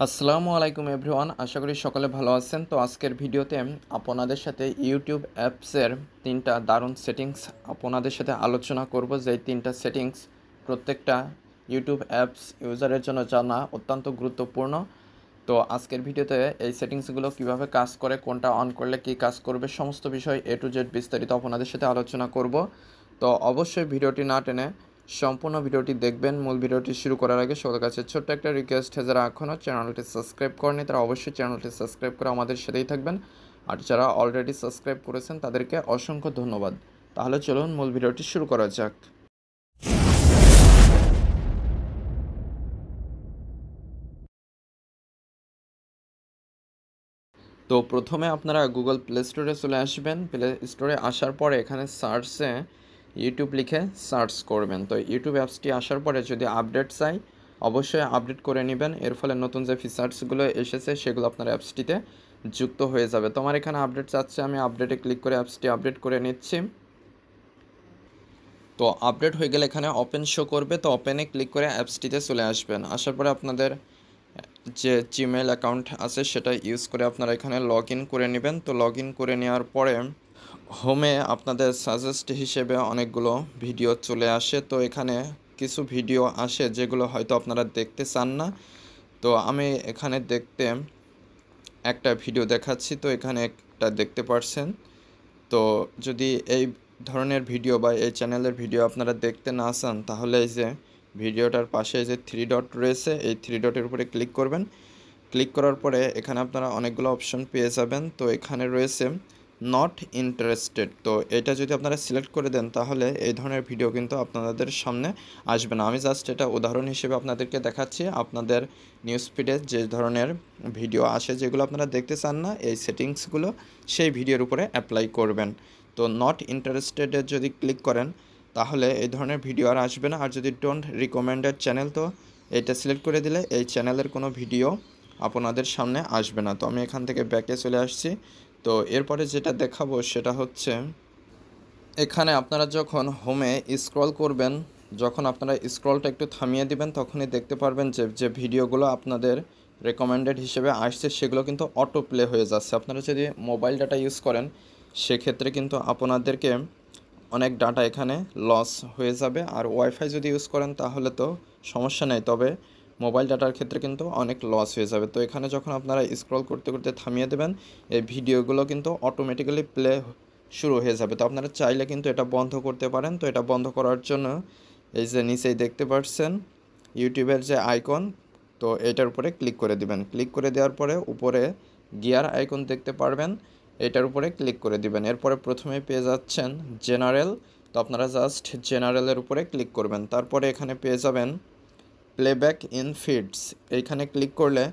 আসসালামু আলাইকুম এভরিওয়ান, আশা করি সকলে ভালো আছেন। তো আজকের ভিডিওতে আপনাদের সাথে ইউটিউব অ্যাপসের তিনটা দারুণ সেটিংস আপনাদের সাথে আলোচনা করব। যেই তিনটা সেটিংস প্রত্যেকটা ইউটিউব অ্যাপস ইউজারের জন্য জানা অত্যন্ত গুরুত্বপূর্ণ। তো আজকের ভিডিওতে এই সেটিংসগুলো কিভাবে কাজ করে, কোনটা অন করলে কী কাজ করবে, সমস্ত বিষয় এ টু জেড বিস্তারিত আপনাদের সাথে আলোচনা করব। তো অবশ্যই ভিডিওটি না টেনে সম্পূর্ণ ভিডিওটি দেখবেন। মূল ভিডিওটি শুরু করার আগে সবার কাছে ছোট্ট একটা রিকোয়েস্ট, যারা এখনও চ্যানেলটি সাবস্ক্রাইব করেনি তারা অবশ্যই চ্যানেলটি সাবস্ক্রাইব করে আমাদের সাথেই থাকবেন, আর যারা অলরেডি সাবস্ক্রাইব করেছেন তাদেরকে অসংখ্য ধন্যবাদ। তাহলে চলুন মূল ভিডিওটি শুরু করা যাক। তো প্রথমে আপনারা গুগল প্লে স্টোরে চলে আসবেন। প্লে স্টোরে আসার পরে এখানে সার্চে ইউটিউব লিখে সার্চ করবেন। তো ইউটিউব অ্যাপসটি আসার পরে যদি আপডেট চাই অবশ্যই আপডেট করে নেবেন, এর ফলে নতুন যে ফিচার্সগুলো এসেছে সেগুলো আপনার অ্যাপসটিতে যুক্ত হয়ে যাবে। তো আমার এখানে আপডেট চাচ্ছে, আমি আপডেটে ক্লিক করে অ্যাপসটি আপডেট করে নিচ্ছি। তো আপডেট হয়ে গেলে এখানে ওপেন শো করবে, তো ওপেনে ক্লিক করে অ্যাপসটিতে চলে আসবেন। আসার পরে আপনাদের যে জিমেল অ্যাকাউন্ট আছে সেটা ইউজ করে আপনারা এখানে লগ ইন করে নেবেন। তো লগ ইন করে নেওয়ার পরে হোমে আপনাদের সাজেস্ট হিসেবে অনেকগুলো ভিডিও চলে আসে। তো এখানে কিছু ভিডিও আসে যেগুলো হয়তো আপনারা দেখতে চান না। তো আমি এখানে দেখতে একটা ভিডিও দেখাচ্ছি। তো এখানে একটা দেখতে পারছেন। তো যদি এই ধরনের ভিডিও বা এই চ্যানেলের ভিডিও আপনারা দেখতে না চান তাহলে এই যে ভিডিওটার পাশে যে থ্রি ডট রয়েছে এই থ্রি ডটের উপরে ক্লিক করবেন। ক্লিক করার পরে এখানে আপনারা অনেকগুলো অপশন পেয়ে যাবেন। তো এখানে রয়েছে নট ইন্টারেস্টেড, তো এটা যদি আপনারা সিলেক্ট করে দেন তাহলে এই ধরনের ভিডিও কিন্তু আপনাদের সামনে আসবে না। আমি জাস্ট এটা উদাহরণ হিসেবে আপনাদেরকে দেখাচ্ছি। আপনাদের নিউজ ফিডে যে ধরনের ভিডিও আসে যেগুলো আপনারা দেখতে চান না, এই সেটিংসগুলো সেই ভিডিওর উপরে অ্যাপ্লাই করবেন। তো নট ইন্টারেস্টেডে যদি ক্লিক করেন তাহলে এই ধরনের ভিডিও আর আসবে না। আর যদি ডোন্ট রিকমেন্ডেড চ্যানেল, তো এটা সিলেক্ট করে দিলে এই চ্যানেলের কোনো ভিডিও আপনাদের সামনে আসবে না। তো আমি এখান থেকে ব্যাকে চলে আসছি। তো এরপরে যেটা দেখাবো সেটা হচ্ছে এখানে আপনারা যখন হোমে স্ক্রল করবেন, যখন আপনারা স্ক্রলটা একটু থামিয়ে দিবেন তখনই দেখতে পারবেন যে যে ভিডিওগুলো আপনাদের রেকমেন্ডেড হিসেবে আসছে সেগুলো কিন্তু অটো প্লে হয়ে যাচ্ছে। আপনারা যদি মোবাইল ডাটা ইউজ করেন সেক্ষেত্রে কিন্তু আপনাদেরকে অনেক ডাটা এখানে লস হয়ে যাবে। আর ওয়াইফাই যদি ইউজ করেন তাহলে তো সমস্যা নেই, তবে মোবাইল ডাটার ক্ষেত্রে কিন্তু অনেক লস হয়ে যাবে। তো এখানে যখন আপনারা স্ক্রল করতে করতে থামিয়ে দেবেন এই ভিডিওগুলো কিন্তু অটোমেটিক্যালি প্লে শুরু হয়ে যাবে। তো আপনারা চাইলে কিন্তু এটা বন্ধ করতে পারেন। তো এটা বন্ধ করার জন্য এই যে নিচেই দেখতে পাচ্ছেন ইউটিউবের যে আইকন, তো এটার উপরে ক্লিক করে দিবেন। ক্লিক করে দেওয়ার পরে উপরে গিয়ার আইকন দেখতে পারবেন, এটার উপরে ক্লিক করে দিবেন। এরপরে প্রথমে পেয়ে যাচ্ছেন জেনারেল, তো আপনারা জাস্ট জেনারেলের উপরে ক্লিক করবেন। তারপরে এখানে পেয়ে যাবেন প্লেব্যাক ইন ফিডস, এইখানে ক্লিক করলে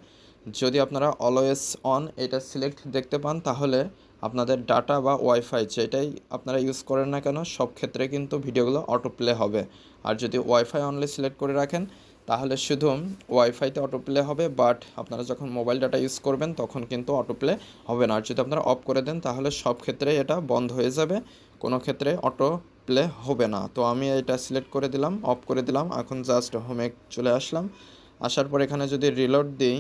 যদি আপনারা অলওয়েজ অন এটা সিলেক্ট দেখতে পান তাহলে আপনাদের ডাটা বা ওয়াইফাই যেটাই আপনারা ইউজ করেন না কেন সব ক্ষেত্রে কিন্তু ভিডিওগুলো অটো প্লে হবে। আর যদি ওয়াইফাই অনলি সিলেক্ট করে রাখেন তাহলে শুধু ওয়াইফাইতে অটো প্লে হবে, বাট আপনারা যখন মোবাইল ডাটা ইউজ করবেন তখন কিন্তু অটো প্লে হবে না। আর যদি আপনারা অফ করে দেন তাহলে সব ক্ষেত্রে এটা বন্ধ হয়ে যাবে, কোনো ক্ষেত্রে অটো প্লে হবে না। তো আমি এটা সিলেক্ট করে দিলাম, অফ করে দিলাম। এখন জাস্ট হোমে চলে আসলাম। আসার পর এখানে যদি রিলোড দিই,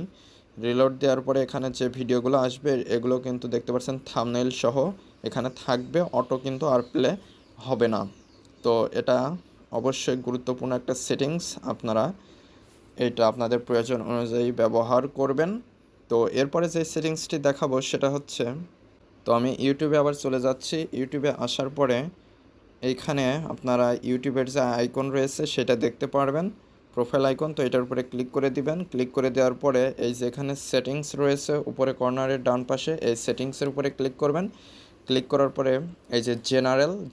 রিলোড দেওয়ার পরে এখানে যে ভিডিওগুলো আসবে এগুলো কিন্তু দেখতে পাচ্ছেন থাম্বনেইল সহ এখানে থাকবে, অটো কিন্তু আর প্লে হবে না। তো এটা অবশ্যই গুরুত্বপূর্ণ একটা সেটিংস, আপনারা এটা আপনাদের প্রয়োজন অনুযায়ী ব্যবহার করবেন। তো এরপরে যে সেটিংসটি দেখাবো সেটা হচ্ছে, তো আমি ইউটিউবে আবার চলে যাচ্ছি। ইউটিউবে আসার পরে এইখানে আপনারা ইউটিউবের যে আইকন রয়েছে সেটা দেখতে পারবেন, প্রোফাইল আইকন। তো এটার উপরে ক্লিক করে দিবেন। ক্লিক করে দেওয়ার পরে এই যে এখানে সেটিংস রয়েছে উপরে কর্নারের ডান পাশে, এই সেটিংসের উপরে ক্লিক করবেন। ক্লিক করার পরে এই যে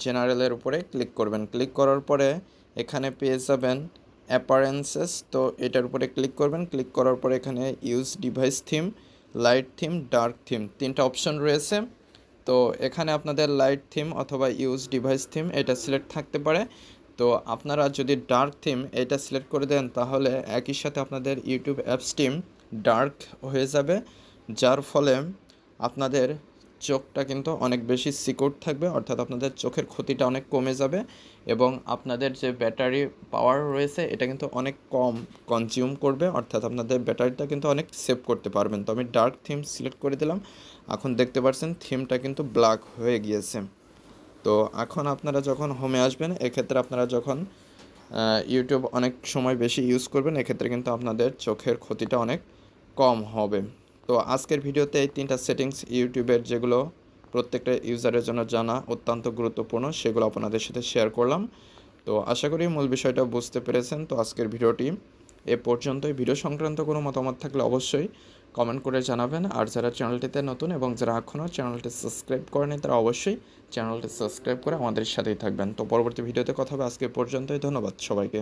জেনারেলের উপরে ক্লিক করবেন। ক্লিক করার পরে এখানে পেয়ে যাবেন অ্যাপারেন্সেস, তো এটার উপরে ক্লিক করবেন। ক্লিক করার পরে এখানে use device theme, light theme, dark theme, তিনটা অপশন রয়েছে। তো এখানে আপনাদের লাইট থিম অথবা ইউজ ডিভাইস থিম এটা সিলেক্ট থাকতে পারে। তো আপনারা যদি ডার্ক থিম এটা সিলেক্ট করে দেন তাহলে একই সাথে আপনাদের ইউটিউব অ্যাপস টিম ডার্ক হয়ে যাবে, যার ফলে আপনাদের চোখটা কিন্তু অনেক বেশি সিকিউর থাকবে, অর্থাৎ আপনাদের চোখের ক্ষতিটা অনেক কমে যাবে এবং আপনাদের যে ব্যাটারি পাওয়ার রয়েছে এটা কিন্তু অনেক কম কনজিউম করবে, অর্থাৎ আপনাদের ব্যাটারিটা কিন্তু অনেক সেভ করতে পারবেন। তো আমি ডার্ক থিম সিলেক্ট করে দিলাম। এখন দেখতে পাচ্ছেন থিমটা কিন্তু ব্ল্যাক হয়ে গিয়েছে। তো এখন আপনারা যখন হোমে আসবেন, এক্ষেত্রে আপনারা যখন ইউটিউব অনেক সময় বেশি ইউজ করবেন, এক্ষেত্রে কিন্তু আপনাদের চোখের ক্ষতিটা অনেক কম হবে। তো আজকের ভিডিওতে এই 3টা সেটিংস ইউটিউবের, যেগুলো প্রত্যেকটা ইউজারের জন্য জানা অত্যন্ত গুরুত্বপূর্ণ, সেগুলো আপনাদের সাথে শেয়ার করলাম। তো আশা করি মূল বিষয়টা বুঝতে পেরেছেন। তো আজকের ভিডিওটি এ পর্যন্তই। ভিডিও সংক্রান্ত কোনো মতামত থাকলে অবশ্যই কমেন্ট করে জানাবেন। আর যারা চ্যানেলটিতে নতুন এবং যারা এখনও চ্যানেলটি সাবস্ক্রাইব করেনি, তারা অবশ্যই চ্যানেলটি সাবস্ক্রাইব করে আমাদের সাথেই থাকবেন। তো পরবর্তী ভিডিওতে কথা হবে। আজকে পর্যন্তই। ধন্যবাদ সবাইকে।